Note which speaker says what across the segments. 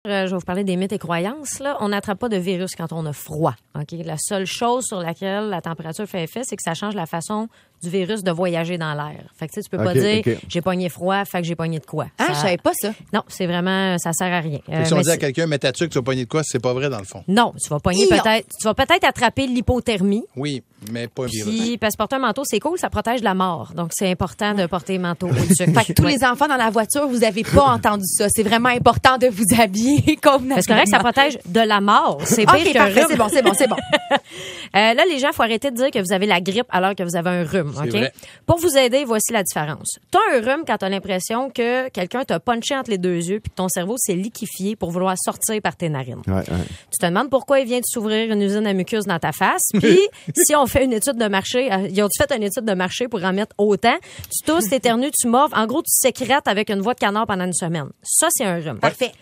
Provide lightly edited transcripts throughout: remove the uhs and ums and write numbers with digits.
Speaker 1: je vais vous parler des mythes et croyances. Là. On n'attrape pas de virus quand on a froid. Okay? La seule chose sur laquelle la température fait effet, c'est que ça change la façon du virus de voyager dans l'air. Fait que tu peux pas dire j'ai pogné froid, fait que j'ai pogné de quoi.
Speaker 2: Je savais pas ça.
Speaker 1: Non, c'est vraiment, ça sert à rien.
Speaker 3: Si on dit à quelqu'un, mets ta tuque, tu vas pogner de quoi, c'est pas vrai dans le fond.
Speaker 1: Non, tu vas pogner tu vas peut-être attraper l'hypothermie.
Speaker 3: Oui, mais pas un virus.
Speaker 1: Puis, parce que porter un manteau, c'est cool, ça protège de la mort. Donc, c'est important de porter un manteau au-dessus.
Speaker 2: Fait que tous les enfants dans la voiture, vous avez pas entendu ça. C'est vraiment important de vous habiller comme
Speaker 1: parce que correct, ça protège de la mort. C'est pire qu'un rhume.
Speaker 2: C'est bon.
Speaker 1: Là, les gens, faut arrêter de dire que vous avez la grippe alors que vous avez un rhume. OK?
Speaker 3: Vrai.
Speaker 1: Pour vous aider, voici la différence. T'as un rhume quand t'as l'impression que quelqu'un t'a punché entre les deux yeux puis que ton cerveau s'est liquéfié pour vouloir sortir par tes narines.
Speaker 4: Ouais.
Speaker 1: Tu te demandes pourquoi il vient de s'ouvrir une usine à mucus dans ta face. Puis, si on fait une étude de marché, ils ont fait une étude de marché pour en mettre autant. Tu tousses, t'éternues, tu morves. En gros, tu sécrètes avec une voix de canard pendant une semaine. Ça, c'est un rhume.
Speaker 2: Parfait.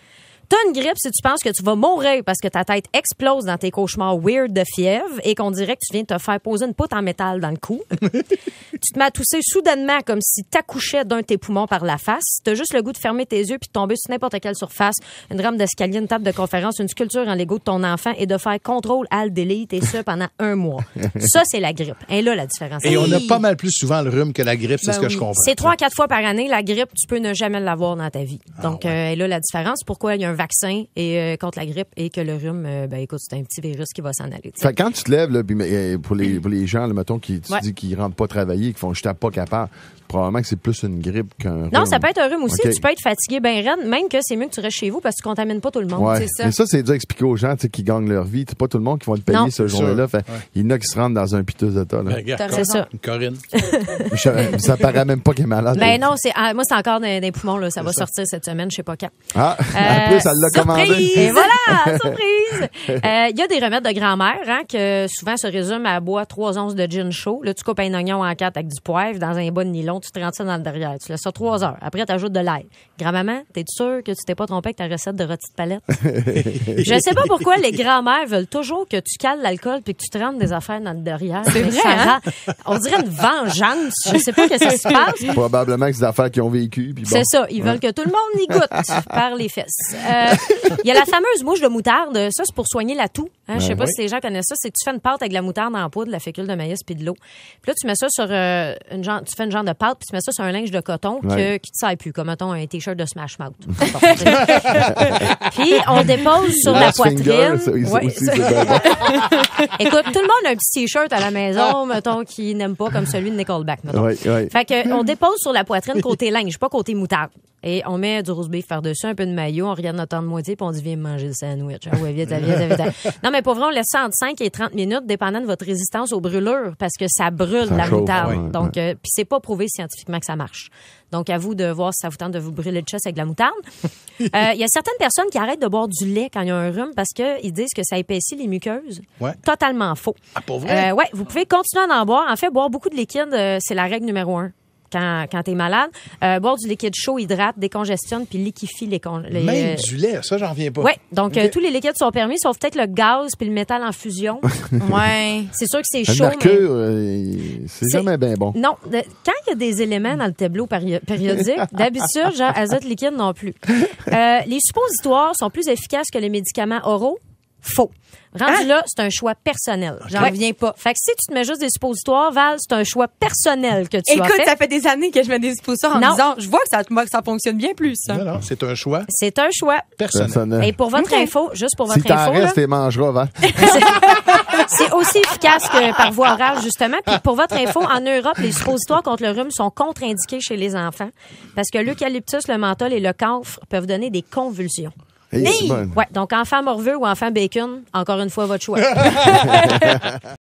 Speaker 1: T'as une grippe si tu penses que tu vas mourir parce que ta tête explose dans tes cauchemars weird de fièvre et qu'on dirait que tu viens de te faire poser une poutre en métal dans le cou. Tu te mets à tousser soudainement comme si t'accouchais d'un de tes poumons par la face. T'as juste le goût de fermer tes yeux puis de tomber sur n'importe quelle surface, une rampe d'escalier, une table de conférence, une sculpture en Lego de ton enfant et de faire contrôle-alt-delete et ça pendant 1 mois. Ça, c'est la grippe. Et là, la différence.
Speaker 3: Et on a pas mal plus souvent le rhume que la grippe, c'est ce que je comprends.
Speaker 1: C'est 3 à 4 fois par année. La grippe, tu peux ne jamais l'avoir dans ta vie. Donc, et là, la différence. Pourquoi il y a un vaccin contre la grippe et que le rhume, écoute, c'est un petit virus qui va s'en aller.
Speaker 4: Fait quand tu te lèves, là, pour les gens, là, mettons, qui tu dis qu'ils rentrent pas travailler, qui font je tape pas capable, probablement que c'est plus une grippe qu'un rhume.
Speaker 1: Non, ça peut être un rhume aussi.
Speaker 4: Okay.
Speaker 1: Tu peux être fatigué ben raide, même que c'est mieux que tu restes chez vous parce que tu contamines pas tout le monde.
Speaker 4: Ouais.
Speaker 1: C'est ça.
Speaker 4: Mais ça, c'est dur à expliquer aux gens qui gagnent leur vie. C'est pas tout le monde qui va te payer ce jour-là. Fait, il y en a qui se rendent dans un piteux état. Là.
Speaker 3: Regarde,
Speaker 1: c'est ça.
Speaker 3: Corinne.
Speaker 4: Ça paraît même pas qu'elle est malade.
Speaker 1: Ben non, moi, c'est encore des poumons. Là. Ça va sortir cette semaine, je sais pas quand.
Speaker 4: En plus, elle l'a commandé.
Speaker 1: Et voilà, surprise! Il y a des remèdes de grand-mère que souvent se résument à boire 3 onces de gin chaud. Là, tu coupes un oignon en 4 avec du poivre dans un bas de nylon. Tu te rentres ça dans le derrière. Tu laisses ça 3 heures. Après, tu ajoutes de l'ail. Grand-maman, t'es sûre que tu t'es pas trompé avec ta recette de rôti de palette? Je sais pas pourquoi les grand-mères veulent toujours que tu cales l'alcool puis que tu te rentres des affaires dans le derrière.
Speaker 2: C'est vrai, hein?
Speaker 1: On dirait une vengeance. Je sais pas ce qui se passe.
Speaker 4: Probablement que c'est des affaires qu'ils ont vécues. Bon.
Speaker 1: C'est ça. Ils veulent que tout le monde y goûte par les fesses. Il y a la fameuse mouche de moutarde. Ça, c'est pour soigner la toux. Je sais pas si les gens connaissent ça. C'est que tu fais une pâte avec de la moutarde en poudre, de la fécule de maïs puis de l'eau. Puis là, tu mets ça sur tu fais une genre de pâte puis tu mets ça sur un linge de coton qui te sert plus, comme mettons un t-shirt de Smash Mouth. Puis on dépose sur la poitrine. Écoute, tout le monde a un petit t-shirt à la maison, mettons, qui n'aime pas comme celui de Nickelback, mettons. Fait que on dépose sur la poitrine côté linge, pas côté moutarde. Et on met du roast beef par-dessus, un peu de maillot, on regarde notre temps de moitié, puis on dit viens manger le sandwich. Ah ouais, vite. Non, mais pour vrai, on laisse ça entre 5 et 30 minutes, dépendant de votre résistance aux brûlures, parce que ça brûle la moutarde. Donc, puis c'est pas prouvé scientifiquement que ça marche. Donc, à vous de voir si ça vous tente de vous brûler le chest avec de la moutarde. Il y a certaines personnes qui arrêtent de boire du lait quand il y a un rhume parce qu'ils disent que ça épaissit les muqueuses. Totalement faux.
Speaker 3: Ah, pour vrai?
Speaker 1: Vous pouvez continuer à en boire. En fait, boire beaucoup de liquide, c'est la règle numéro 1. Quand t'es malade, boire du liquide chaud hydrate, décongestionne puis liquéfie
Speaker 3: Même du lait, ça j'en reviens pas.
Speaker 1: Oui, donc tous les liquides sont permis, sauf peut-être le gaz puis le métal en fusion. Ouais, c'est sûr que c'est chaud.
Speaker 4: Le mercure, c'est jamais bien bon.
Speaker 1: Non, quand il y a des éléments dans le tableau périodique, d'habitude, genre azote liquide non plus. Les suppositoires sont plus efficaces que les médicaments oraux. Faux. Rendu là, c'est un choix personnel. J'en reviens pas. Fait que si tu te mets juste des suppositoires, Val, c'est un choix personnel que tu as fait.
Speaker 2: Écoute, ça fait des années que je mets des suppositoires en disant, je vois que ça fonctionne bien plus. Ça.
Speaker 3: Non, c'est un choix.
Speaker 1: C'est un choix
Speaker 3: Personnel.
Speaker 1: Et pour votre info, juste pour votre
Speaker 4: info. Si t'en restes,
Speaker 1: tu
Speaker 4: les mangeras, Val.
Speaker 1: C'est aussi efficace que par voie orale, justement. Puis pour votre info, en Europe, les suppositoires contre le rhume sont contre-indiqués chez les enfants parce que l'eucalyptus, le menthol et le camphre peuvent donner des convulsions.
Speaker 4: Hey,
Speaker 1: ouais, donc enfant morveux ou enfant bacon, encore une fois, votre choix.